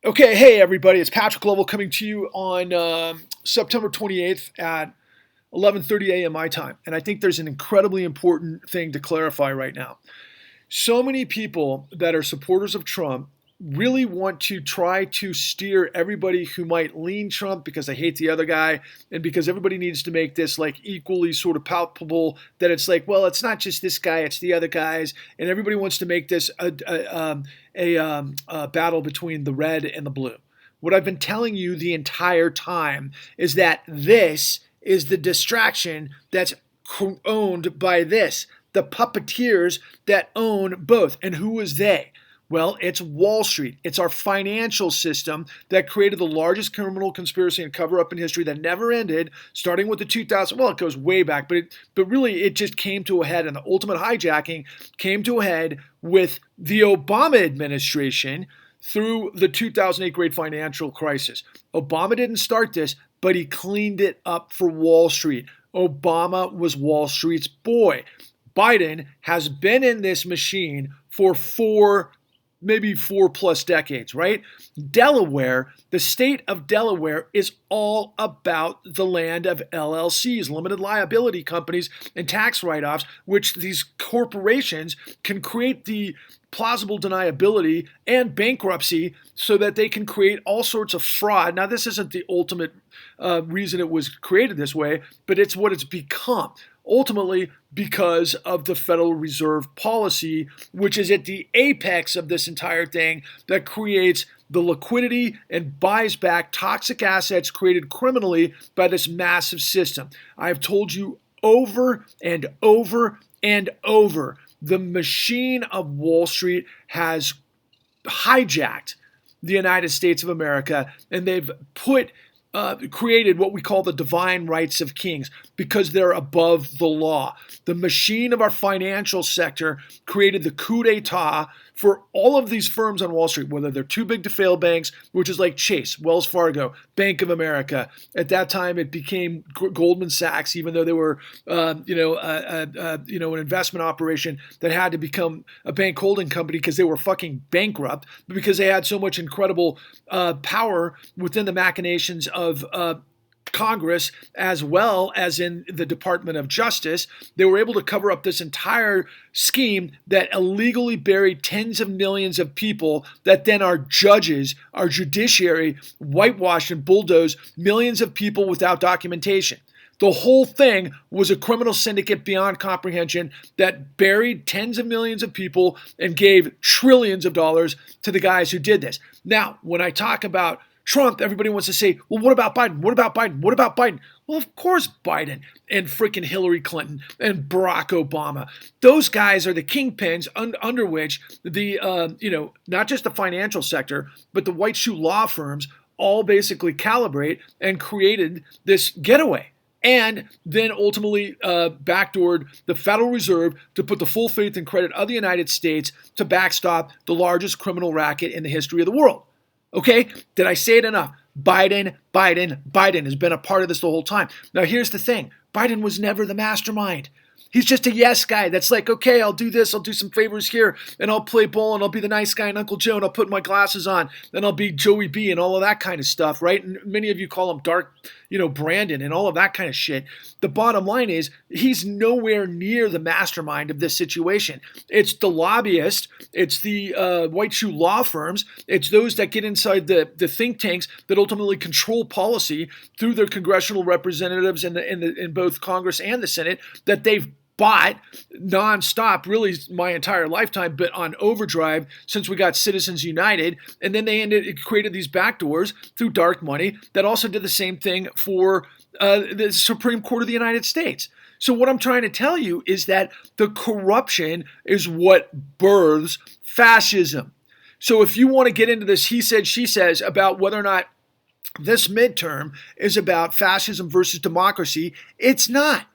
Okay, hey everybody, it's Patrick Lovell coming to you on September 28th at 11:30 a.m. my time. And I think there's an incredibly important thing to clarify right now. So many people that are supporters of Trump really want to try to steer everybody who might lean Trump because they hate the other guy and because everybody needs to make this like equally sort of palpable that it's like, well, it's not just this guy, it's the other guys. And everybody wants to make this a battle between the red and the blue. What I've been telling you the entire time is that this is the distraction that's owned by this. The puppeteers that own both. And who is they? Well, it's Wall Street. It's our financial system that created the largest criminal conspiracy and cover-up in history that never ended, starting with the 2000. Well, it goes way back, but really it just came to a head, and the ultimate hijacking came to a head with the Obama administration through the 2008 great financial crisis. Obama didn't start this, but he cleaned it up for Wall Street. Obama was Wall Street's boy. Biden has been in this machine for maybe 4+ decades, right? Delaware, the state of Delaware, is all about the land of LLCs, limited liability companies, and tax write-offs, which these corporations can create the plausible deniability and bankruptcy so that they can create all sorts of fraud. Now, this isn't the ultimate reason it was created this way, but it's what it's become. Ultimately, because of the Federal Reserve policy, which is at the apex of this entire thing that creates the liquidity and buys back toxic assets created criminally by this massive system. I have told you over and over and over, the machine of Wall Street has hijacked the United States of America, and they've created what we call the divine rights of kings because they're above the law. The machine of our financial sector created the coup d'etat for all of these firms on Wall Street, whether they're too big to fail banks, which is like Chase, Wells Fargo, Bank of America. At that time, it became Goldman Sachs, even though they were, an investment operation that had to become a bank holding company because they were fucking bankrupt, but because they had so much incredible power within the machinations of Congress as well as in the Department of Justice. They were able to cover up this entire scheme that illegally buried tens of millions of people that then our judges, our judiciary, whitewashed and bulldozed millions of people without documentation. The whole thing was a criminal syndicate beyond comprehension that buried tens of millions of people and gave trillions of dollars to the guys who did this. Now, when I talk about Trump, everybody wants to say, well, what about Biden? What about Biden? What about Biden? Well, of course, Biden and freaking Hillary Clinton and Barack Obama. Those guys are the kingpins under which the, not just the financial sector, but the white shoe law firms all basically calibrate and created this getaway. And then ultimately backdoored the Federal Reserve to put the full faith and credit of the United States to backstop the largest criminal racket in the history of the world. Okay, did I say it enough? Biden has been a part of this the whole time. Now, here's the thing. Biden was never the mastermind. He's just a yes guy that's like, okay, I'll do this, I'll do some favors here, and I'll play ball, and I'll be the nice guy and Uncle Joe, and I'll put my glasses on, and I'll be Joey B and all of that kind of stuff, right? And many of you call him Dark, Brandon and all of that kind of shit. The bottom line is he's nowhere near the mastermind of this situation. It's the lobbyists, it's the white shoe law firms, it's those that get inside the think tanks that ultimately control policy through their congressional representatives in both Congress and the Senate that they've bought nonstop, really my entire lifetime, but on overdrive since we got Citizens United. And then it created these backdoors through dark money that also did the same thing for the Supreme Court of the United States. So what I'm trying to tell you is that the corruption is what births fascism. So if you want to get into this he said, she says about whether or not this midterm is about fascism versus democracy, it's not.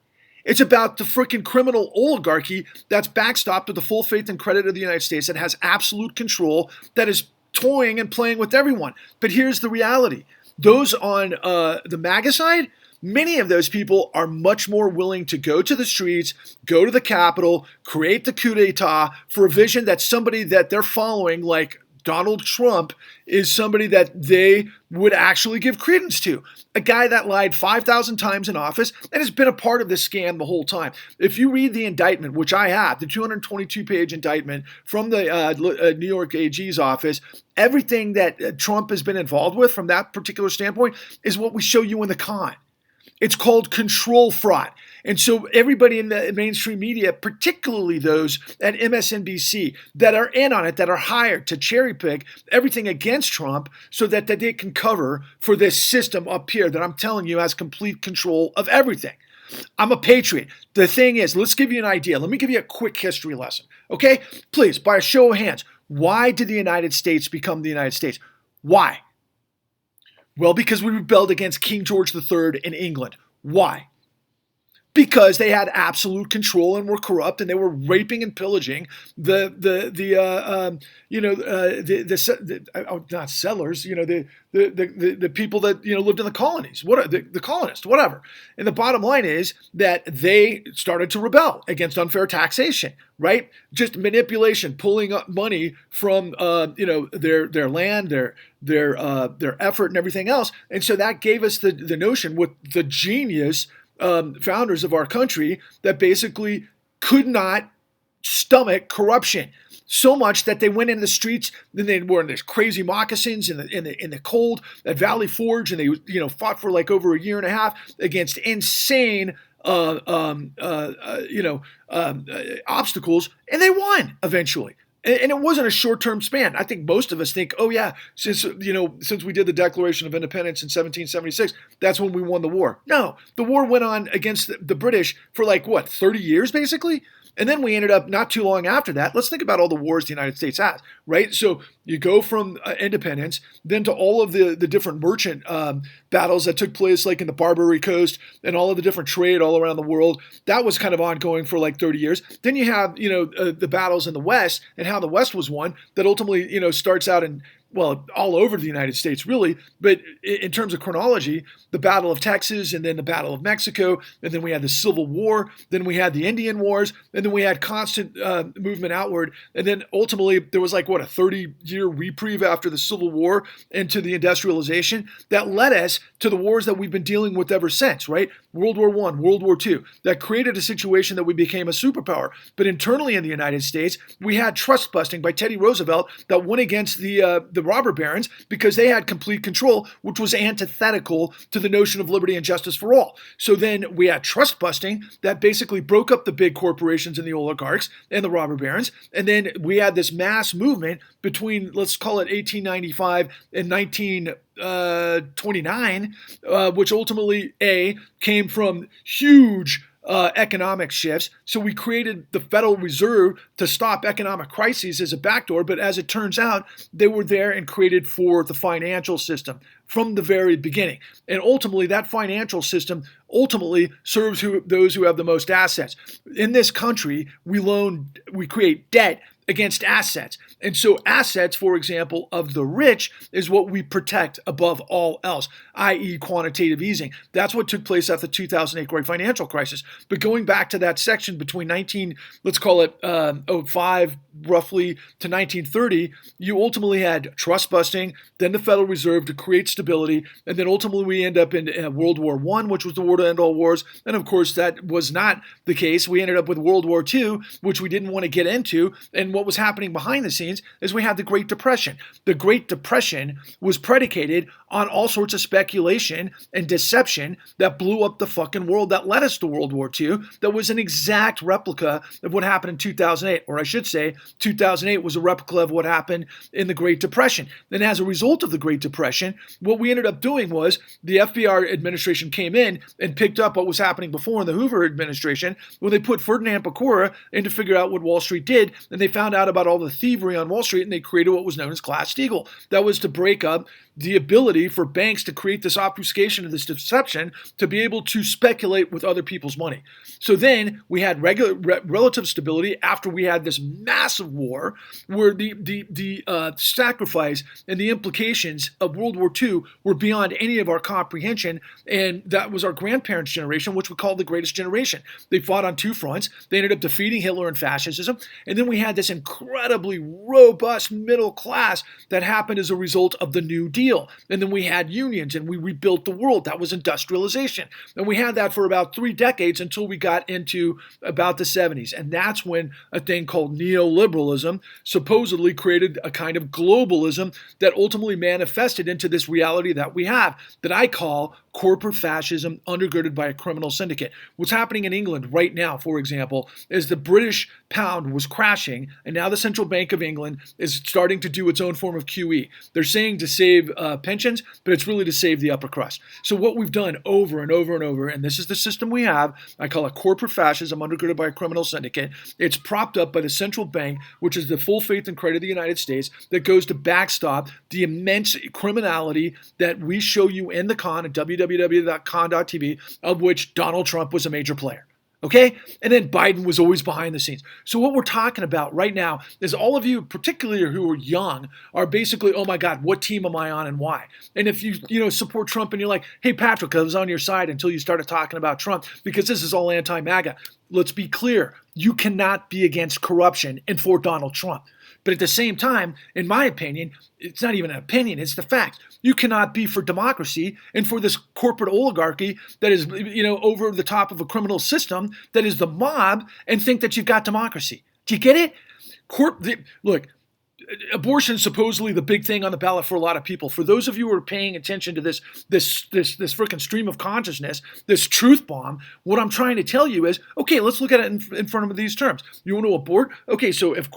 It's about the freaking criminal oligarchy that's backstopped with the full faith and credit of the United States that has absolute control, that is toying and playing with everyone. But here's the reality. Those on the MAGA side, many of those people are much more willing to go to the streets, go to the Capitol, create the coup d'etat for a vision that somebody that they're following, like Donald Trump is somebody that they would actually give credence to. A guy that lied 5,000 times in office and has been a part of this scam the whole time. If you read the indictment, which I have, the 222-page indictment from the New York AG's office, everything that Trump has been involved with from that particular standpoint is what we show you in the con. It's called control fraud. And so everybody in the mainstream media, particularly those at MSNBC that are in on it, that are hired to cherry pick everything against Trump so that they can cover for this system up here that I'm telling you has complete control of everything. I'm a patriot. The thing is, let's give you an idea. Let me give you a quick history lesson. Okay? Please, by a show of hands, why did the United States become the United States? Why? Well, because we rebelled against King George III in England. Why? Because they had absolute control and were corrupt, and they were raping and pillaging not settlers, the people that lived in the colonies, the colonists, whatever. And the bottom line is that they started to rebel against unfair taxation, right? Just manipulation, pulling up money from their land, their effort, and everything else. And so that gave us the notion with the genius founders of our country that basically could not stomach corruption so much that they went in the streets. Then they wore these crazy moccasins in the cold at Valley Forge, and they fought for like over a year and a half against insane obstacles, and they won eventually. And it wasn't a short-term span. I think most of us think, oh yeah, since we did the Declaration of Independence in 1776, that's when we won the war. No, the war went on against the British for 30 years basically? And then we ended up not too long after that. Let's think about all the wars the United States has, right? So you go from independence, then to all of the different merchant battles that took place like in the Barbary Coast and all of the different trade all around the world. That was kind of ongoing for 30 years. Then you have, the battles in the West and how the West was won that ultimately, starts out in all over the United States, really. But in terms of chronology, the Battle of Texas and then the Battle of Mexico, and then we had the Civil War, then we had the Indian Wars, and then we had constant movement outward. And then ultimately there was a 30-year reprieve after the Civil War into the industrialization that led us to the wars that we've been dealing with ever since, right? World War I, World War II, that created a situation that we became a superpower. But internally in the United States, we had trust busting by Teddy Roosevelt that went against the robber barons because they had complete control, which was antithetical to the notion of liberty and justice for all. So then we had trust busting that basically broke up the big corporations and the oligarchs and the robber barons. And then we had this mass movement between, let's call it 1895 and 1929, which ultimately, came from huge economic shifts. So we created the Federal Reserve to stop economic crises as a backdoor, but as it turns out, they were there and created for the financial system from the very beginning. And ultimately, that financial system serves those who have the most assets. In this country, we create debt against assets. And so assets, for example, of the rich is what we protect above all else, i.e. quantitative easing. That's what took place after the 2008 great financial crisis. But going back to that section between 05 roughly to 1930, you ultimately had trust busting, then the Federal Reserve to create stability, and then ultimately we end up in World War I, which was the war to end all wars. And of course, that was not the case. We ended up with World War II, which we didn't want to get into. And what was happening behind the scenes is we had the Great Depression. The Great Depression was predicated on all sorts of speculation and deception that blew up the fucking world, that led us to World War II, that was an exact replica of what happened in 2008. Or I should say, 2008 was a replica of what happened in the Great Depression. And as a result of the Great Depression, what we ended up doing was the FDR administration came in and picked up what was happening before in the Hoover administration when they put Ferdinand Pecora in to figure out what Wall Street did, and they found out about all the thievery on Wall Street, and they created what was known as Glass-Steagall. That was to break up the ability for banks to create this obfuscation and this deception to be able to speculate with other people's money. So then we had relative stability after we had this massive war where the sacrifice and the implications of World War II were beyond any of our comprehension, and that was our grandparents' generation, which we call the greatest generation. They fought on two fronts. They ended up defeating Hitler and fascism, and then we had this this incredibly robust middle class that happened as a result of the New Deal. And then we had unions and we rebuilt the world. That was industrialization. And we had that for about 3 decades until we got into about the 70s. And that's when a thing called neoliberalism supposedly created a kind of globalism that ultimately manifested into this reality that we have, that I call corporate fascism undergirded by a criminal syndicate. What's happening in England right now, for example, is the British pound was crashing, and now the Central Bank of England is starting to do its own form of QE. They're saying to save pensions, but it's really to save the upper crust. So what we've done over and over and over, and this is the system we have, I call it corporate fascism undergirded by a criminal syndicate. It's propped up by the central bank, which is the full faith and credit of the United States, that goes to backstop the immense criminality that we show you in the con at www.con.tv, of which Donald Trump was a major player. Okay? And then Biden was always behind the scenes. So what we're talking about right now is all of you, particularly who are young, are basically, oh my God, what team am I on and why? And if you support Trump and you're like, hey, Patrick, I was on your side until you started talking about Trump because this is all anti-MAGA. Let's be clear. You cannot be against corruption and for Donald Trump. But at the same time, in my opinion, it's not even an opinion, it's the fact. You cannot be for democracy and for this corporate oligarchy that is, over the top of a criminal system that is the mob and think that you've got democracy. Do you get it? Look, abortion is supposedly the big thing on the ballot for a lot of people. For those of you who are paying attention to this freaking stream of consciousness, this truth bomb, what I'm trying to tell you is, okay, let's look at it in front of these terms. You want to abort? Okay, so if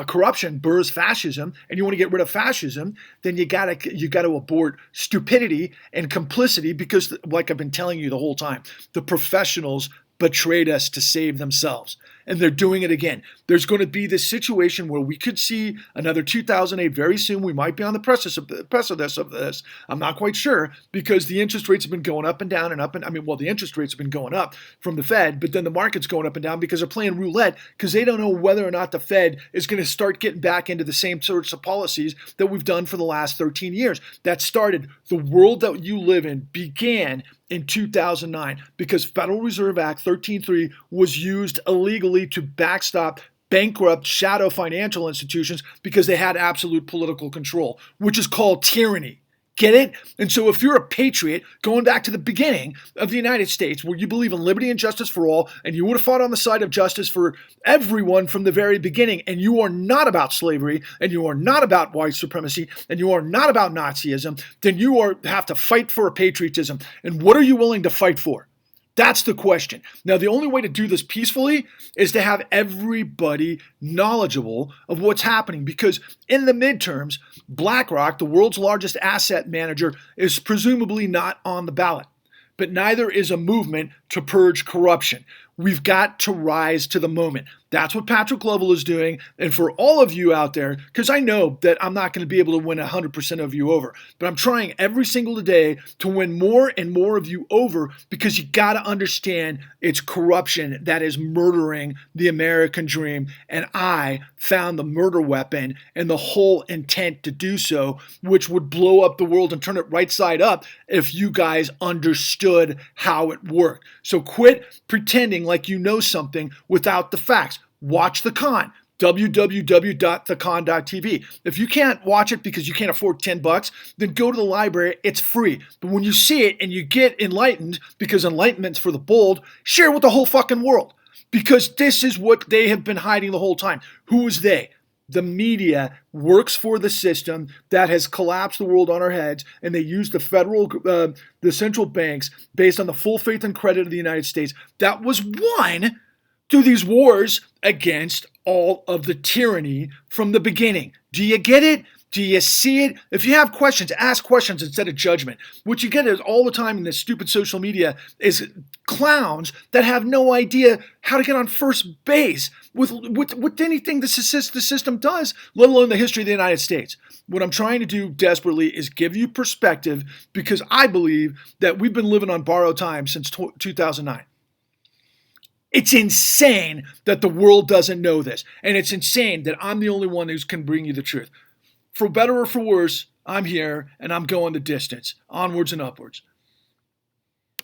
corruption births fascism, and you want to get rid of fascism, then you gotta abort stupidity and complicity, because, like I've been telling you the whole time, the professionals betrayed us to save themselves. And they're doing it again. There's going to be this situation where we could see another 2008 very soon. We might be on the precipice of this. I'm not quite sure, because the interest rates have been going up and down and up. The interest rates have been going up from the Fed, but then the market's going up and down because they're playing roulette, because they don't know whether or not the Fed is going to start getting back into the same sorts of policies that we've done for the last 13 years. That started, the world that you live in began in 2009, because Federal Reserve Act 13.3 was used illegally to backstop bankrupt shadow financial institutions because they had absolute political control, which is called tyranny. Get it? And so if you're a patriot, going back to the beginning of the United States, where you believe in liberty and justice for all, and you would have fought on the side of justice for everyone from the very beginning, and you are not about slavery, and you are not about white supremacy, and you are not about Nazism, then you have to fight for a patriotism. And what are you willing to fight for? That's the question. Now, the only way to do this peacefully is to have everybody knowledgeable of what's happening, because in the midterms, BlackRock, the world's largest asset manager, is presumably not on the ballot. But neither is a movement to purge corruption. We've got to rise to the moment. That's what Patrick Lovell is doing. And for all of you out there, because I know that I'm not going to be able to win 100% of you over, but I'm trying every single day to win more and more of you over, because you got to understand it's corruption that is murdering the American dream. And I found the murder weapon and the whole intent to do so, which would blow up the world and turn it right side up if you guys understood how it worked. So quit pretending like you know something without the facts. Watch the con. www.thecon.tv. If you can't watch it because you can't afford $10, then go to the library. It's free. But when you see it and you get enlightened, because enlightenment's for the bold, share it with the whole fucking world. Because this is what they have been hiding the whole time. Who is they? The media works for the system that has collapsed the world on our heads, and they use the central banks based on the full faith and credit of the United States that was won through these wars against all of the tyranny from the beginning. Do you get it? Do you see it? If you have questions, ask questions instead of judgment. What you get is all the time in this stupid social media is clowns that have no idea how to get on first base with anything the system does, let alone the history of the United States. What I'm trying to do desperately is give you perspective, because I believe that we've been living on borrowed time since 2009. It's insane that the world doesn't know this. And it's insane that I'm the only one who can bring you the truth. For better or for worse, I'm here and I'm going the distance, onwards and upwards.